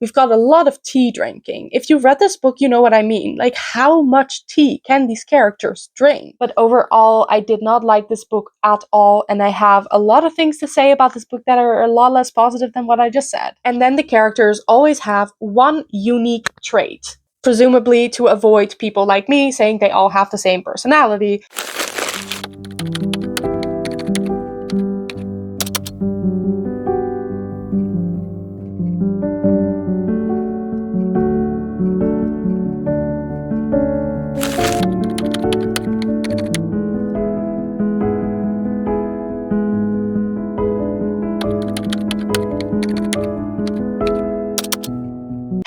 we've got a lot of tea drinking. If you've read this book, you know what I mean. Like, how much tea can these characters drink? But overall, I did not like this book at all, and I have a lot of things to say about this book that are a lot less positive than what I just said. And then the characters always have one unique trait, presumably to avoid people like me saying they all have the same personality.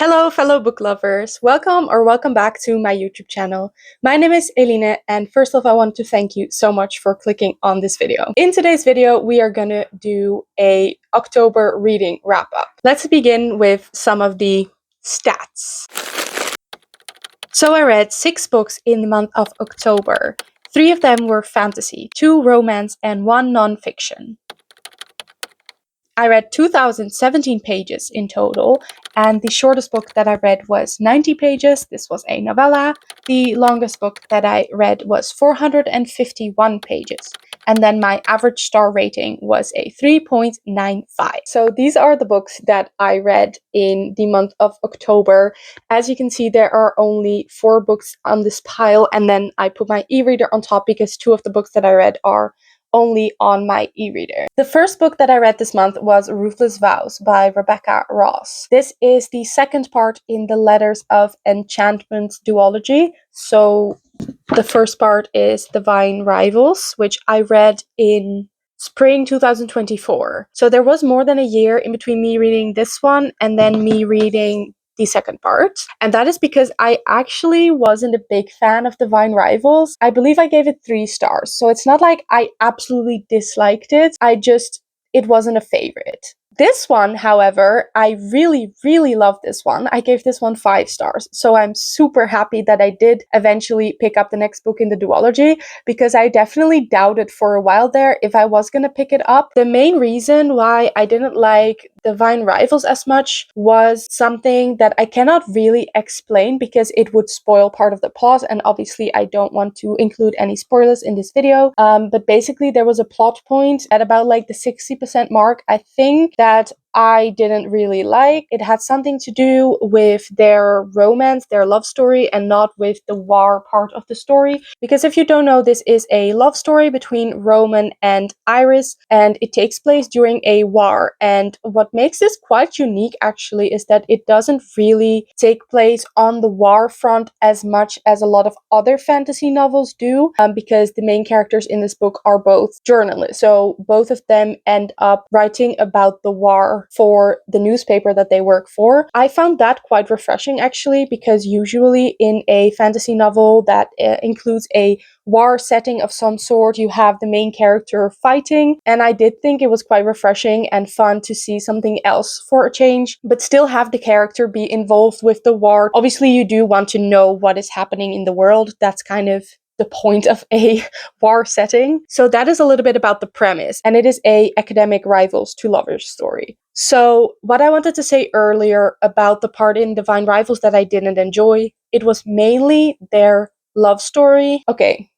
Hello, fellow book lovers. Welcome back to my YouTube channel. My name is Eline, and first off, I want to thank you so much for clicking on this video. In today's video, we are gonna do a October reading wrap up. Let's begin with some of the stats. So I read 6 books in the month of October. 3 of them were fantasy, 2 romance, and 1 non-fiction. I read 2,017 pages in total, and the shortest book that I read was 90 pages. This was a novella. The longest book that I read was 451 pages. And then my average star rating was a 3.95. So these are the books that I read in the month of October. As you can see, there are only 4 books on this pile, and then I put my e-reader on top because 2 of the books that I read are only on my e-reader. The first book that I read this month was Ruthless Vows by Rebecca Ross. This is the second part in the Letters of Enchantment duology. So the first part is Divine Rivals, which I read in spring 2024. So there was more than a year in between me reading this one and then me reading the second part. And that is because I actually wasn't a big fan of Divine Rivals. I believe I gave it 3 stars. So it's not like I absolutely disliked it. It wasn't a favorite. This one, however, I really love this one. I gave this one 5 stars. So I'm super happy that I did eventually pick up the next book in the duology, because I definitely doubted for a while there if I was going to pick it up. The main reason why I didn't like Divine Rivals as much was something that I cannot really explain because it would spoil part of the plot, and obviously I don't want to include any spoilers in this video. But basically there was a plot point at about like the 60% mark, I think, that I didn't really like. It had something to do with their romance, their love story, and not with the war part of the story. Because if you don't know, this is a love story between Roman and Iris, and it takes place during a war. And what makes this quite unique actually is that it doesn't really take place on the war front as much as a lot of other fantasy novels do, because the main characters in this book are both journalists. So both of them end up writing about the war for the newspaper that they work for. I found that quite refreshing actually, because usually in a fantasy novel that includes a war setting of some sort, you have the main character fighting, and I did think it was quite refreshing and fun to see something else for a change, but still have the character be involved with the war. Obviously you do want to know what is happening in the world. That's kind of the point of a war setting. So that is a little bit about the premise, and it is a academic rivals to lovers story. So what I wanted to say earlier about the part in Divine Rivals that I didn't enjoy, it was mainly their love story. Okay,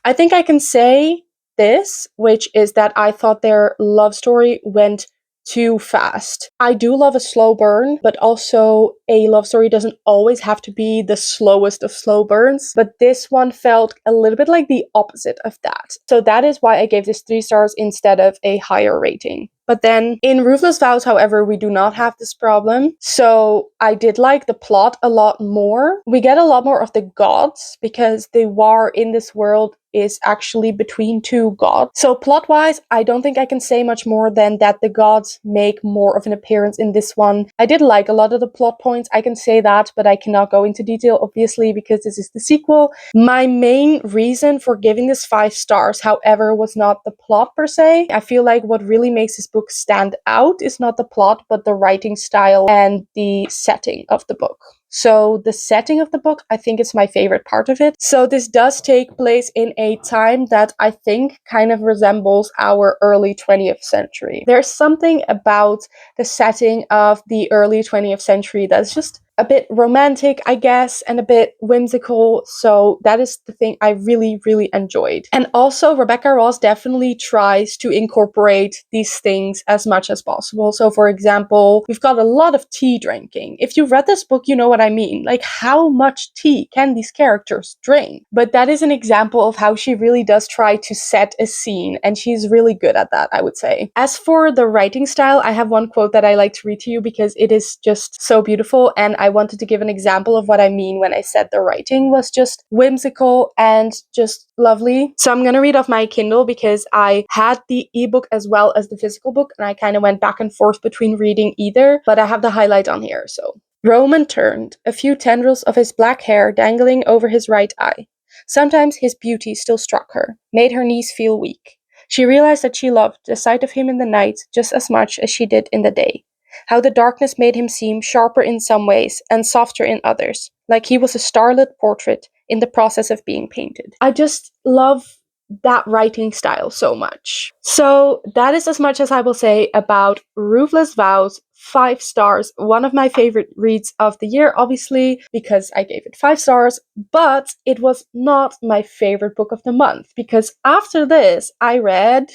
I think I can say this, which is that I thought their love story went too fast. I do love a slow burn, but also a love story doesn't always have to be the slowest of slow burns. But this one felt a little bit like the opposite of that. So that is why I gave this 3 stars instead of a higher rating. But then in Ruthless Vows, however, we do not have this problem. So I did like the plot a lot more. We get a lot more of the gods, because the war in this world is actually between 2 gods. So plot-wise, I don't think I can say much more than that the gods make more of an appearance in this one. I did like a lot of the plot points, I can say that, but I cannot go into detail, obviously, because this is the sequel. My main reason for giving this 5 stars, however, was not the plot per se. I feel like what really makes this book stand out is not the plot, but the writing style and the setting of the book. So the setting of the book, I think, is my favorite part of it. So this does take place in a time that I think kind of resembles our early 20th century. There's something about the setting of the early 20th century that's just a bit romantic, I guess, and a bit whimsical. So that is the thing I really, really enjoyed. And also, Rebecca Ross definitely tries to incorporate these things as much as possible. So, for example, we've got a lot of tea drinking. If you've read this book, you know what I mean. Like, how much tea can these characters drink? But that is an example of how she really does try to set a scene, and she's really good at that, I would say. As for the writing style, I have one quote that I like to read to you because it is just so beautiful, and I wanted to give an example of what I mean when I said the writing was just whimsical and just lovely. So I'm gonna read off my Kindle because I had the ebook as well as the physical book, and I kind of went back and forth between reading either, but I have the highlight on here. So Roman turned, a few tendrils of his black hair dangling over his right eye. Sometimes his beauty still struck her, made her knees feel weak. She realized that she loved the sight of him in the night just as much as she did in the day. How the darkness made him seem sharper in some ways and softer in others, like he was a starlit portrait in the process of being painted. I just love that writing style so much. So that is as much as I will say about Ruthless Vows. 5 stars, one of my favorite reads of the year, obviously, because I gave it 5 stars, but it was not my favorite book of the month, because after this, I read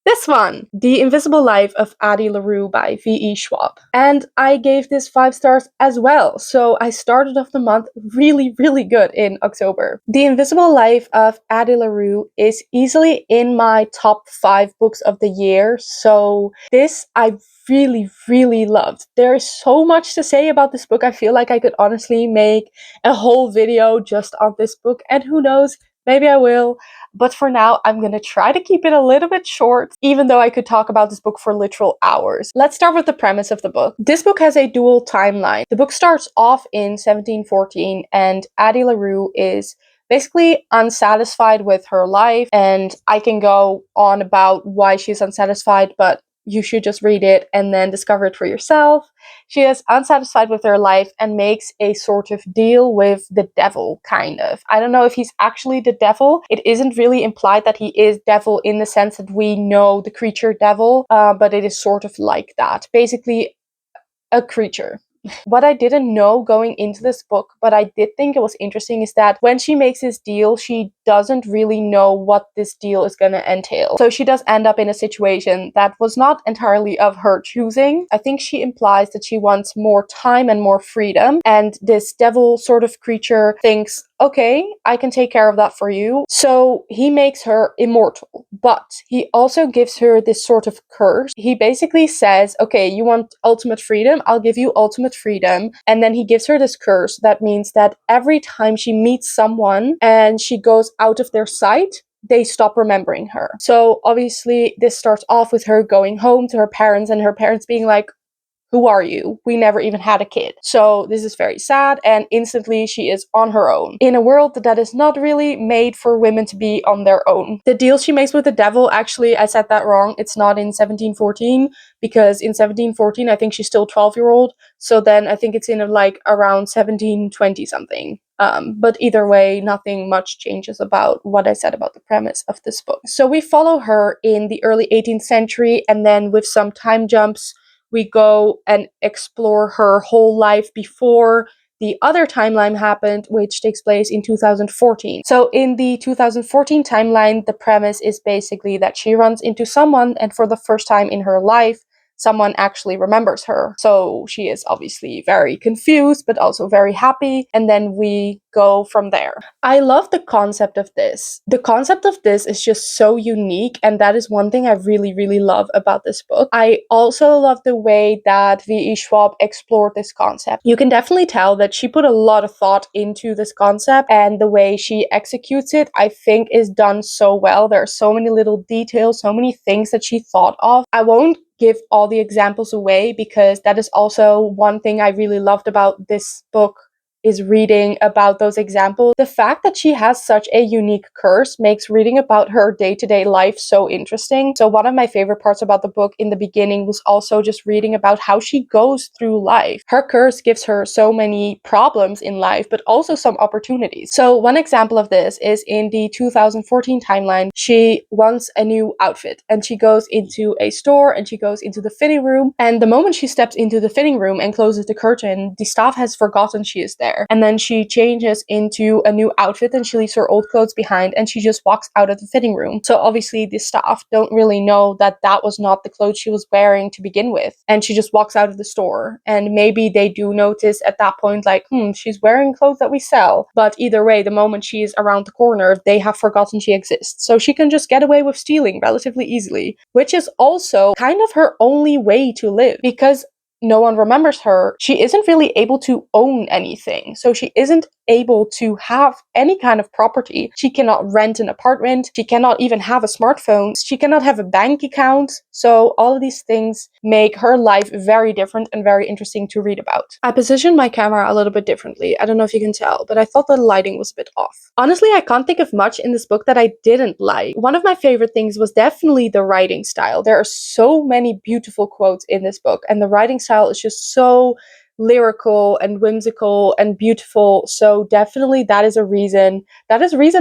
this one, The Invisible Life of Addie LaRue by V.E. Schwab. And I gave this 5 stars as well, so I started off the month really, really good in October. The Invisible Life of Addie LaRue is easily in my top 5 books of the year, so this I really, really loved. There is so much to say about this book. I feel like I could honestly make a whole video just on this book, and who knows, maybe I will. But for now, I'm gonna try to keep it a little bit short, even though I could talk about this book for literal hours. Let's start with the premise of the book. This book has a dual timeline. The book starts off in 1714, and Addie LaRue is basically unsatisfied with her life, and I can go on about why she's unsatisfied, but you should just read it and then discover it for yourself. She is unsatisfied with her life and makes a sort of deal with the devil, kind of. I don't know if he's actually the devil. It isn't really implied that he is devil in the sense that we know the creature devil, but it is sort of like that. Basically, a creature. What I didn't know going into this book, but I did think it was interesting, is that when she makes this deal, she doesn't really know what this deal is going to entail. So she does end up in a situation that was not entirely of her choosing. I think she implies that she wants more time and more freedom, and this devil sort of creature thinks, okay, I can take care of that for you. So he makes her immortal, but he also gives her this sort of curse. He basically says, okay, you want ultimate freedom? I'll give you ultimate freedom. And then he gives her this curse that means that every time she meets someone and she goes out of their sight, they stop remembering her. So obviously this starts off with her going home to her parents and her parents being like, who are you? We never even had a kid. So this is very sad, and instantly she is on her own in a world that is not really made for women to be on their own. The deal she makes with the devil, actually, I said that wrong. It's not in 1714, because in 1714 I think she's still 12-year-old. So then I think it's in like around 1720 something. But either way, nothing much changes about what I said about the premise of this book. So we follow her in the early 18th century, and then with some time jumps, we go and explore her whole life before the other timeline happened, which takes place in 2014. So in the 2014 timeline, the premise is basically that she runs into someone, and for the first time in her life, someone actually remembers her. So she is obviously very confused, but also very happy. And then we go from there. I love the concept of this. The concept of this is just so unique, and that is one thing I really, really love about this book. I also love the way that V.E. Schwab explored this concept. You can definitely tell that she put a lot of thought into this concept, and the way she executes it, I think, is done so well. There are so many little details, so many things that she thought of. I won't give all the examples away, because that is also one thing I really loved about this book is reading about those examples. The fact that she has such a unique curse makes reading about her day-to-day life so interesting. So one of my favorite parts about the book in the beginning was also just reading about how she goes through life. Her curse gives her so many problems in life, but also some opportunities. So one example of this is in the 2014 timeline. She wants a new outfit and she goes into a store and she goes into the fitting room, and the moment she steps into the fitting room and closes the curtain, the staff has forgotten she is there. And then she changes into a new outfit and she leaves her old clothes behind and she just walks out of the fitting room. So obviously the staff don't really know that that was not the clothes she was wearing to begin with. And she just walks out of the store. And maybe they do notice at that point, like, she's wearing clothes that we sell. But either way, the moment she is around the corner, they have forgotten she exists. So she can just get away with stealing relatively easily, which is also kind of her only way to live, because no one remembers her. She isn't really able to own anything. So she isn't able to have any kind of property. She cannot rent an apartment. She cannot even have a smartphone. She cannot have a bank account. So all of these things make her life very different and very interesting to read about. I positioned my camera a little bit differently. I don't know if you can tell, but I thought the lighting was a bit off. Honestly, I can't think of much in this book that I didn't like. One of my favorite things was definitely the writing style. There are so many beautiful quotes in this book, and the writing style is just so lyrical and whimsical and beautiful. So definitely that is reason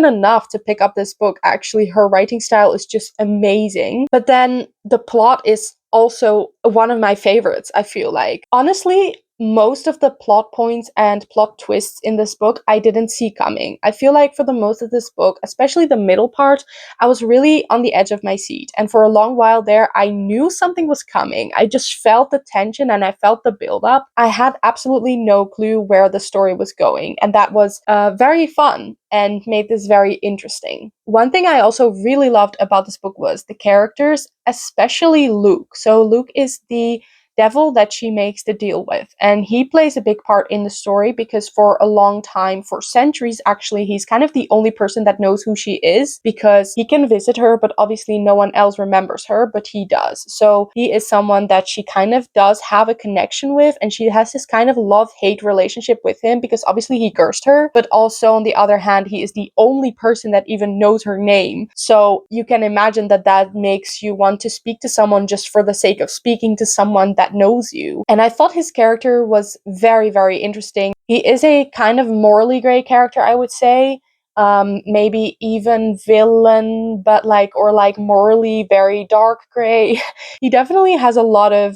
enough to pick up this book. Actually, her writing style is just amazing. But then the plot is also one of my favorites, I feel like. Honestly, most of the plot points and plot twists in this book I didn't see coming. I feel like for the most of this book, especially the middle part, I was really on the edge of my seat. And for a long while there, I knew something was coming. I just felt the tension and I felt the build-up. I had absolutely no clue where the story was going. And that was very fun and made this very interesting. One thing I also really loved about this book was the characters, especially Luke. So Luke is the devil that she makes the deal with, and he plays a big part in the story because for a long time, for centuries actually, he's kind of the only person that knows who she is, because he can visit her, but obviously no one else remembers her, but he does. So he is someone that she kind of does have a connection with, and she has this kind of love-hate relationship with him because obviously he cursed her, but also on the other hand, he is the only person that even knows her name. So you can imagine that that makes you want to speak to someone just for the sake of speaking to someone that knows you. And I thought his character was very, very interesting. He is a kind of morally gray character, I would say. Maybe even villain, but like morally very dark gray. He definitely has a lot of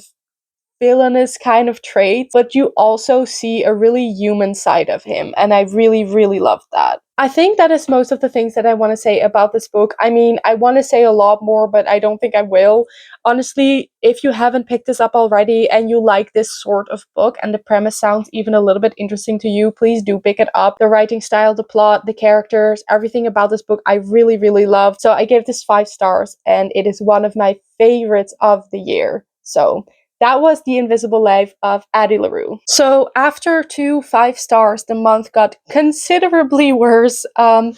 villainous kind of traits, but you also see a really human side of him, and I really, really love that. I think that is most of the things that I want to say about this book. I mean, I want to say a lot more, but I don't think I will. Honestly, if you haven't picked this up already and you like this sort of book and the premise sounds even a little bit interesting to you, please do pick it up. The writing style, the plot, the characters, everything about this book I really, really loved. So I gave this 5 stars, and it is one of my favorites of the year. So that was The Invisible Life of Addie LaRue. So after 2 5 stars, the month got considerably worse. The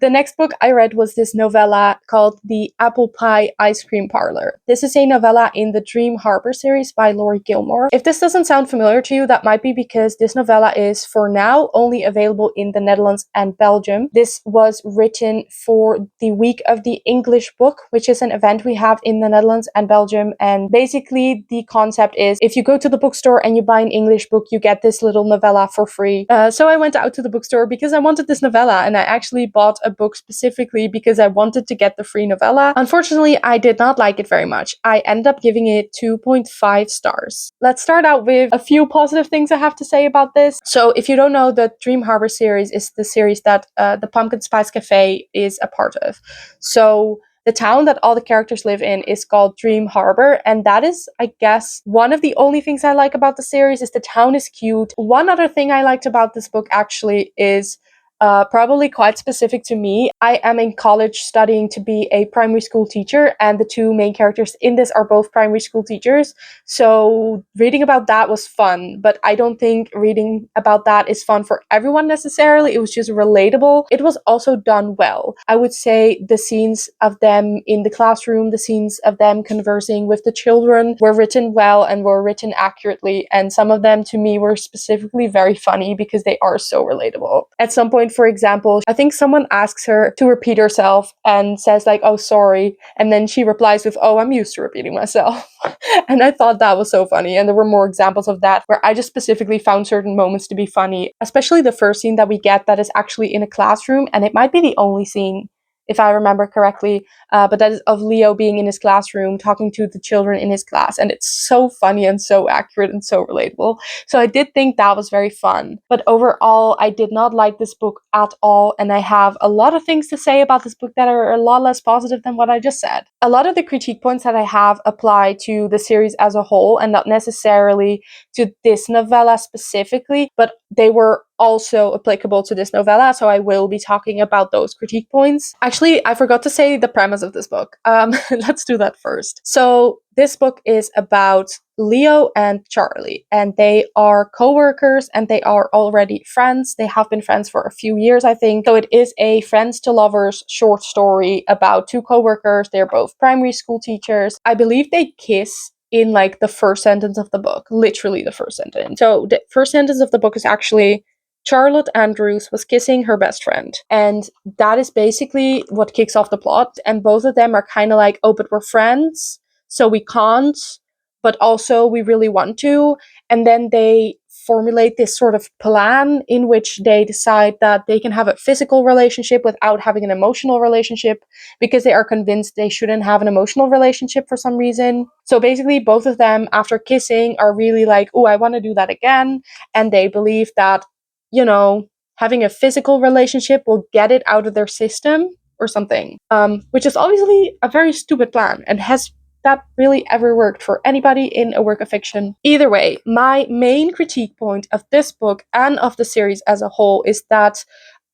next book I read was this novella called The Apple Pie Ice Cream Parlor. This is a novella in the Dream Harbor series by Laurie Gilmore. If this doesn't sound familiar to you, that might be because this novella is, for now, only available in the Netherlands and Belgium. This was written for the Week of the English Book, which is an event we have in the Netherlands and Belgium. And basically the concept is, if you go to the bookstore and you buy an English book, you get this little novella for free. So I went out to the bookstore because I wanted this novella, and I actually bought a book specifically because I wanted to get the free novella. Unfortunately, I did not like it very much. I ended up giving it 2.5 stars. Let's start out with a few positive things I have to say about this. So if you don't know, the Dream Harbor series is the series that the Pumpkin Spice Cafe is a part of. So the town that all the characters live in is called Dream Harbor, and that is, I guess, one of the only things I like about the series is the town is cute. One other thing I liked about this book actually is probably quite specific to me. I am in college studying to be a primary school teacher, and the two main characters in this are both primary school teachers. So reading about that was fun, but I don't think reading about that is fun for everyone necessarily. It was just relatable. It was also done well. I would say the scenes of them in the classroom, the scenes of them conversing with the children were written well and were written accurately, and some of them to me were specifically very funny because they are so relatable. At some point, for example, I think someone asks her to repeat herself and says like, "Oh, sorry," and then she replies with, "Oh, I'm used to repeating myself." And I thought that was so funny, and there were more examples of that where I just specifically found certain moments to be funny, especially the first scene that we get that is actually in a classroom, and it might be the only scene if I remember correctly, but that is of Leo being in his classroom talking to the children in his class, and it's so funny and so accurate and so relatable. So I did think that was very fun. But overall, I did not like this book at all, and I have a lot of things to say about this book that are a lot less positive than what I just said. A lot of the critique points that I have apply to the series as a whole and not necessarily to this novella specifically, but they were also applicable to this novella, so I will be talking about those critique points. Actually, I forgot to say the premise of this book. Let's do that first. So this book is about Leo and Charlie, and they are co-workers and they are already friends. They have been friends for a few years, I think. So it is a friends to lovers short story about two co-workers. They're both primary school teachers. I believe they kiss in like the first sentence of the book, literally the first sentence. So the first sentence of the book is actually, Charlotte Andrews was kissing her best friend. And that is basically what kicks off the plot. And both of them are kind of like, oh, but we're friends, so we can't, but also we really want to. And then they formulate this sort of plan in which they decide that they can have a physical relationship without having an emotional relationship because they are convinced they shouldn't have an emotional relationship for some reason. So basically, both of them, after kissing, are really like, oh, I want to do that again. And they believe that, you know, having a physical relationship will get it out of their system or something, which is obviously a very stupid plan and has that really ever worked for anybody in a work of fiction. Either way, my main critique point of this book and of the series as a whole is that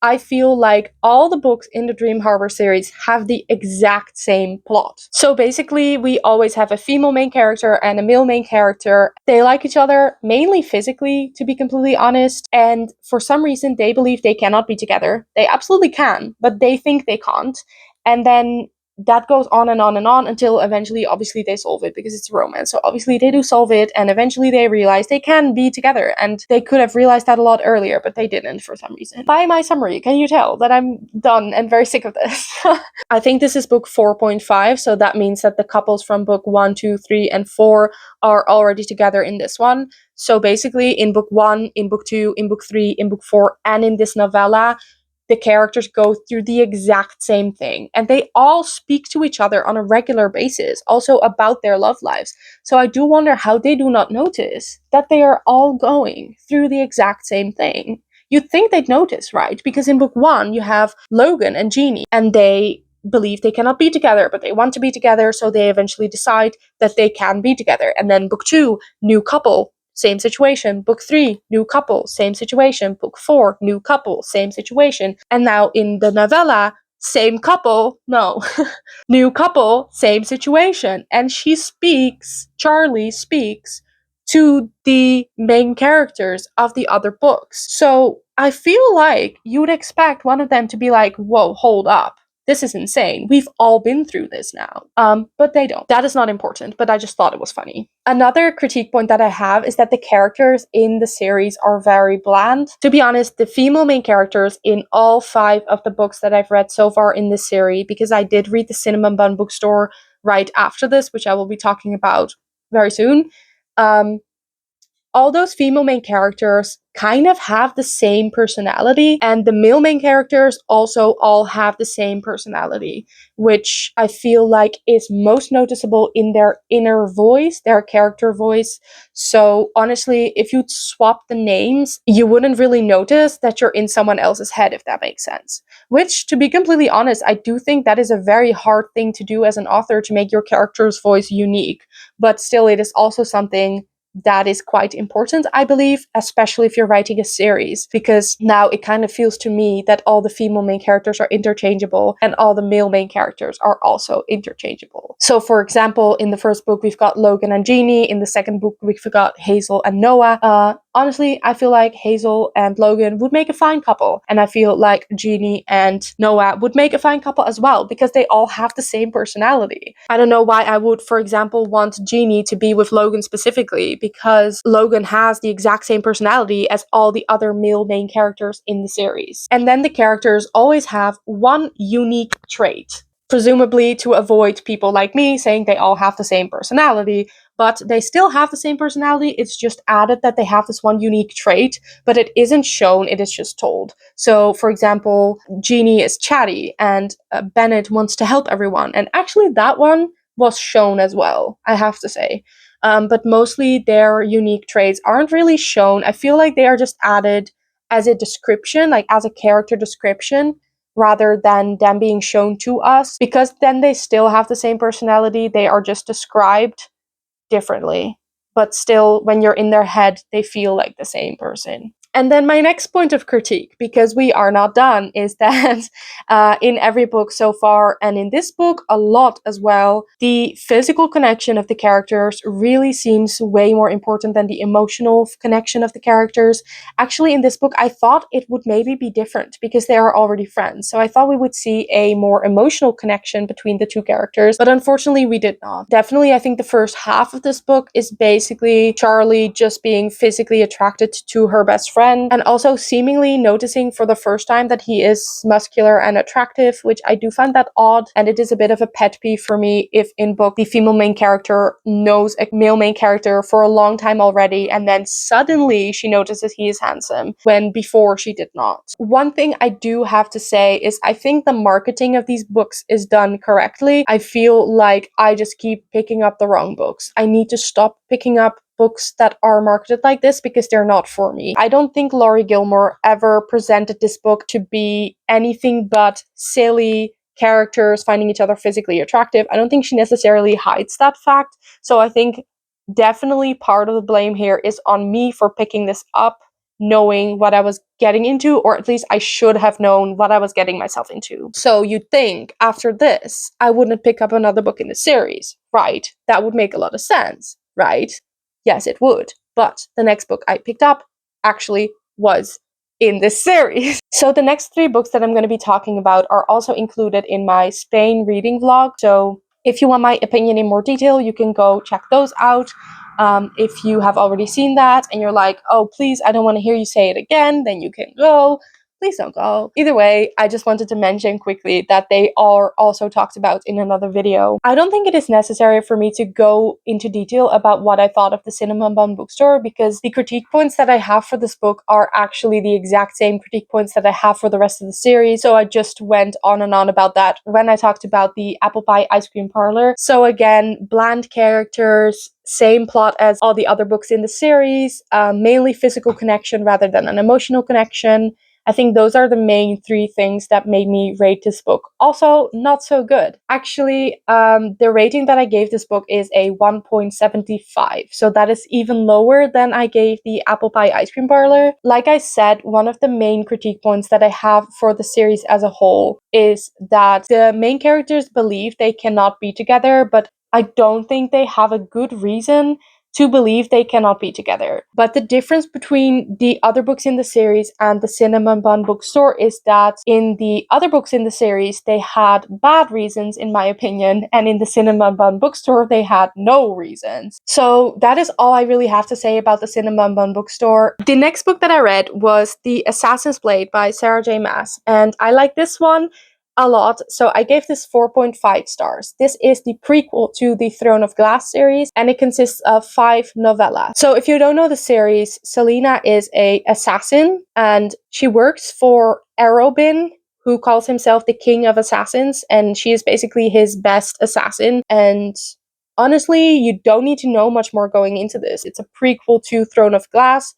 I feel like all the books in the Dream Harbor series have the exact same plot. So basically, we always have a female main character and a male main character. They like each other, mainly physically, to be completely honest, and for some reason they believe they cannot be together. They absolutely can, but they think they can't. And then that goes on and on and on until eventually, obviously, they solve it because it's a romance. So obviously they do solve it, and eventually they realize they can be together, and they could have realized that a lot earlier, but they didn't for some reason. By my summary, can you tell that I'm done and very sick of this? I think this is book 4.5, so that means that the couples from book 1, 2, 3, and 4 are already together in this one. So basically, in book 1, in book 2, in book 3, in book 4, and in this novella, the characters go through the exact same thing, and they all speak to each other on a regular basis, also about their love lives. So I do wonder how they do not notice that they are all going through the exact same thing. You'd think they'd notice, right? Because in book 1, you have Logan and Jeannie, and they believe they cannot be together, but they want to be together, so they eventually decide that they can be together. And then book 2, new couple, same situation. Book 3, new couple, same situation. Book 4, new couple, same situation. And now in the novella, same couple, no, new couple, same situation. And Charlie speaks to the main characters of the other books. So I feel like you would expect one of them to be like, whoa, hold up. This is insane. We've all been through this now. But they don't. That is not important, but I just thought it was funny. Another critique point that I have is that the characters in the series are very bland. To be honest, the female main characters in all 5 of the books that I've read so far in this series, because I did read the Cinnamon Bun bookstore right after this, which I will be talking about very soon. All those female main characters kind of have the same personality, and the male main characters also all have the same personality, which I feel like is most noticeable in their inner voice, their character voice. So honestly, if you'd swap the names, you wouldn't really notice that you're in someone else's head, if that makes sense. Which, to be completely honest, I do think that is a very hard thing to do as an author, to make your character's voice unique. But still, it is also something that is quite important, I believe, especially if you're writing a series, because now it kind of feels to me that all the female main characters are interchangeable and all the male main characters are also interchangeable. So for example, in the first book we've got Logan and Jeannie, in the second book we've got Hazel and Noah. Honestly, I feel like Hazel and Logan would make a fine couple, and I feel like Jeannie and Noah would make a fine couple as well, because they all have the same personality. I don't know why I would, for example, want Jeannie to be with Logan specifically, because Logan has the exact same personality as all the other male main characters in the series. And then the characters always have one unique trait, presumably to avoid people like me saying they all have the same personality, but they still have the same personality. It's just added that they have this one unique trait, but it isn't shown, it is just told. So, for example, Jeannie is chatty and Bennett wants to help everyone. And actually, that one was shown as well, I have to say. But mostly their unique traits aren't really shown. I feel like they are just added as a description, like as a character description, rather than them being shown to us, because then they still have the same personality. They are just described differently, but still, when you're in their head, they feel like the same person. And then my next point of critique, because we are not done, is that in every book so far, and in this book a lot as well, the physical connection of the characters really seems way more important than the emotional connection of the characters. Actually, in this book, I thought it would maybe be different because they are already friends. So I thought we would see a more emotional connection between the two characters, but unfortunately we did not. Definitely, I think the first half of this book is basically Charlie just being physically attracted to her best friend, and also seemingly noticing for the first time that he is muscular and attractive, which I do find that odd, and it is a bit of a pet peeve for me if in book the female main character knows a male main character for a long time already, and then suddenly she notices he is handsome, when before she did not. One thing I do have to say is I think the marketing of these books is done correctly. I feel like I just keep picking up the wrong books. I need to stop picking up books that are marketed like this because they're not for me. I don't think Laurie Gilmore ever presented this book to be anything but silly characters finding each other physically attractive. I don't think she necessarily hides that fact. So I think definitely part of the blame here is on me for picking this up, knowing what I was getting into, or at least I should have known what I was getting myself into. So you'd think after this, I wouldn't pick up another book in the series, right? That would make a lot of sense, right? Yes, it would. But the next book I picked up actually was in this series. So the next 3 books that I'm going to be talking about are also included in my Spain reading vlog. So if you want my opinion in more detail, you can go check those out. If you have already seen that and you're like, oh, please, I don't want to hear you say it again, then you can go. Please don't go. Either way, I just wanted to mention quickly that they are also talked about in another video. I don't think it is necessary for me to go into detail about what I thought of the Cinnamon Bun Bookstore, because the critique points that I have for this book are actually the exact same critique points that I have for the rest of the series. So I just went on and on about that when I talked about the Apple Pie Ice Cream Parlor. So again, bland characters, same plot as all the other books in the series, mainly physical connection rather than an emotional connection. I think those are the main 3 things that made me rate this book. Also, not so good. Actually, the rating that I gave this book is a 1.75. So that is even lower than I gave the Apple Pie Ice Cream Parlor. Like I said, one of the main critique points that I have for the series as a whole is that the main characters believe they cannot be together, but I don't think they have a good reason to believe they cannot be together. But the difference between the other books in the series and the Cinnamon Bun Bookstore is that in the other books in the series, they had bad reasons, in my opinion, and in the Cinnamon Bun Bookstore, they had no reasons. So that is all I really have to say about the Cinnamon Bun Bookstore. The next book that I read was The Assassin's Blade by Sarah J. Maas, and I like this one a lot, so I gave this 4.5 stars. This is the prequel to the Throne of Glass series, and it consists of 5 novellas. So if you don't know the series, Selena is an assassin, and she works for Arobin, who calls himself the King of Assassins, and she is basically his best assassin. And honestly, you don't need to know much more going into this. It's a prequel to Throne of Glass.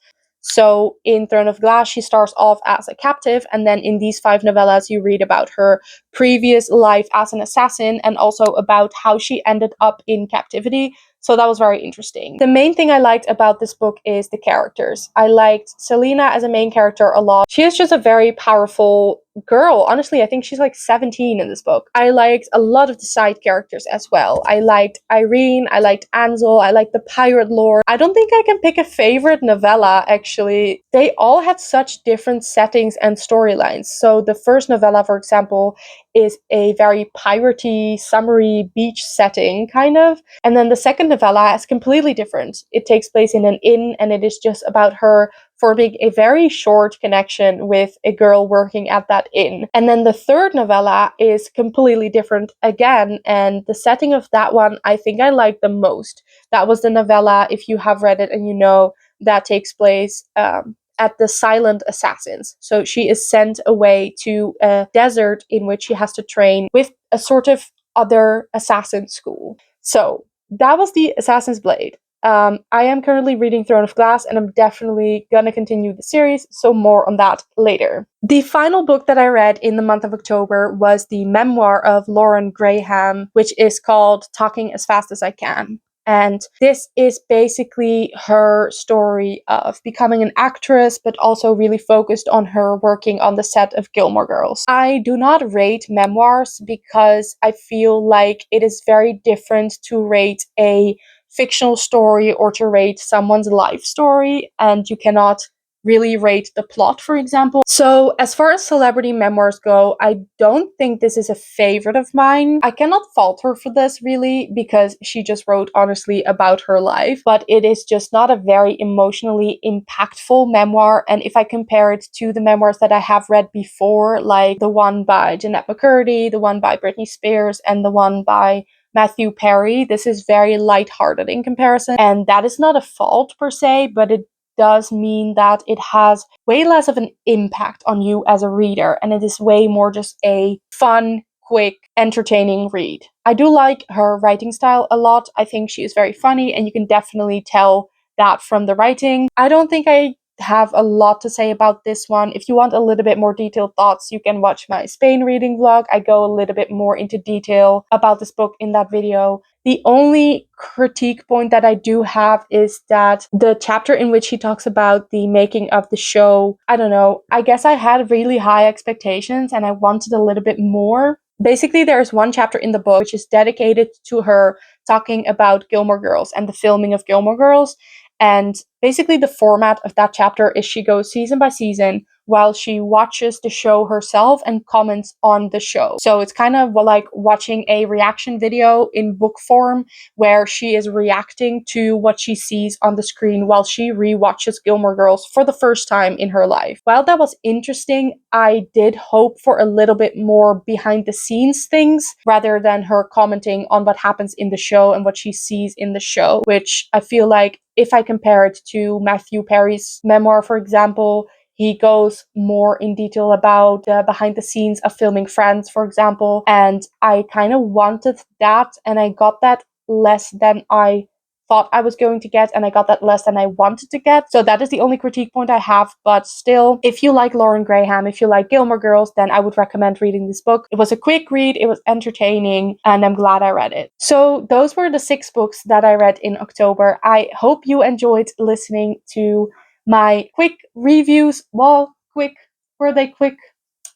So in Throne of Glass, she starts off as a captive, and then in these 5 novellas, you read about her previous life as an assassin and also about how she ended up in captivity. So that was very interesting. The main thing I liked about this book is the characters. I liked Selena as a main character a lot. She is just a very powerful girl. Honestly, I think she's like 17 in this book. I liked a lot of the side characters as well. I liked Irene, I liked Ansel, I liked the pirate lord. I don't think I can pick a favorite novella, actually. They all had such different settings and storylines. So the first novella, for example, is a very piratey, summery beach setting, kind of. And then the second novella is completely different. It takes place in an inn, and it is just about her forming a very short connection with a girl working at that inn. And then the third novella is completely different again, and the setting of that one I think I like the most. That was the novella, if you have read it and you know, that takes place at the Silent Assassins. So she is sent away to a desert in which she has to train with a sort of other assassin school. So that was the Assassin's Blade. I am currently reading Throne of Glass, and I'm definitely gonna continue the series, so more on that later. The final book that I read in the month of October was the memoir of Lauren Graham, which is called Talking as Fast as I Can. And this is basically her story of becoming an actress, but also really focused on her working on the set of Gilmore Girls. I do not rate memoirs because I feel like it is very different to rate a fictional story or to rate someone's life story, and you cannot really rate the plot, for example. So as far as celebrity memoirs go, I don't think this is a favorite of mine. I cannot fault her for this really, because she just wrote honestly about her life, but it is just not a very emotionally impactful memoir. And if I compare it to the memoirs that I have read before, like the one by Jeanette McCurdy, the one by Britney Spears, and the one by Matthew Perry, this is very lighthearted in comparison, and that is not a fault per se, but it does mean that it has way less of an impact on you as a reader, and it is way more just a fun, quick, entertaining read. I do like her writing style a lot. I think she is very funny, and you can definitely tell that from the writing. I don't think I have a lot to say about this one. If you want a little bit more detailed thoughts, you can watch my Spain reading vlog. I go a little bit more into detail about this book in that video. The only critique point that I do have is that the chapter in which he talks about the making of the show, I don't know, I guess I had really high expectations and I wanted a little bit more. Basically, there's one chapter in the book which is dedicated to her talking about Gilmore Girls and the filming of Gilmore Girls. And basically the format of that chapter is she goes season by season while she watches the show herself and comments on the show. So it's kind of like watching a reaction video in book form where she is reacting to what she sees on the screen while she rewatches Gilmore Girls for the first time in her life. While that was interesting, I did hope for a little bit more behind the scenes things rather than her commenting on what happens in the show and what she sees in the show, which I feel like if I compare it to Matthew Perry's memoir, for example, he goes more in detail about the behind the scenes of filming Friends, for example, and I kind of wanted that, and I got that less than I thought I was going to get, and I got that less than I wanted to get. So that is the only critique point I have, but still, if you like Lauren Graham, if you like Gilmore Girls, then I would recommend reading this book. It was a quick read, it was entertaining, and I'm glad I read it. So those were the 6 books that I read in October. I hope you enjoyed listening to my quick reviews. Well, quick, were they quick?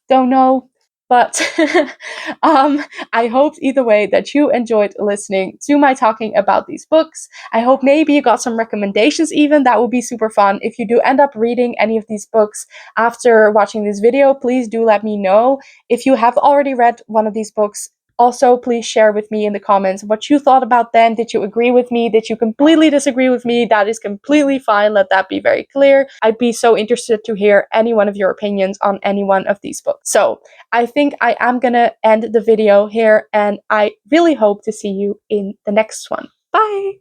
Don't know. But I hope either way that you enjoyed listening to my talking about these books. I hope maybe you got some recommendations even. That would be super fun. If you do end up reading any of these books after watching this video, please do let me know. If you have already read one of these books, also, please share with me in the comments what you thought about them. Did you agree with me? Did you completely disagree with me? That is completely fine. Let that be very clear. I'd be so interested to hear any one of your opinions on any one of these books. So I think I am gonna end the video here, and I really hope to see you in the next one. Bye!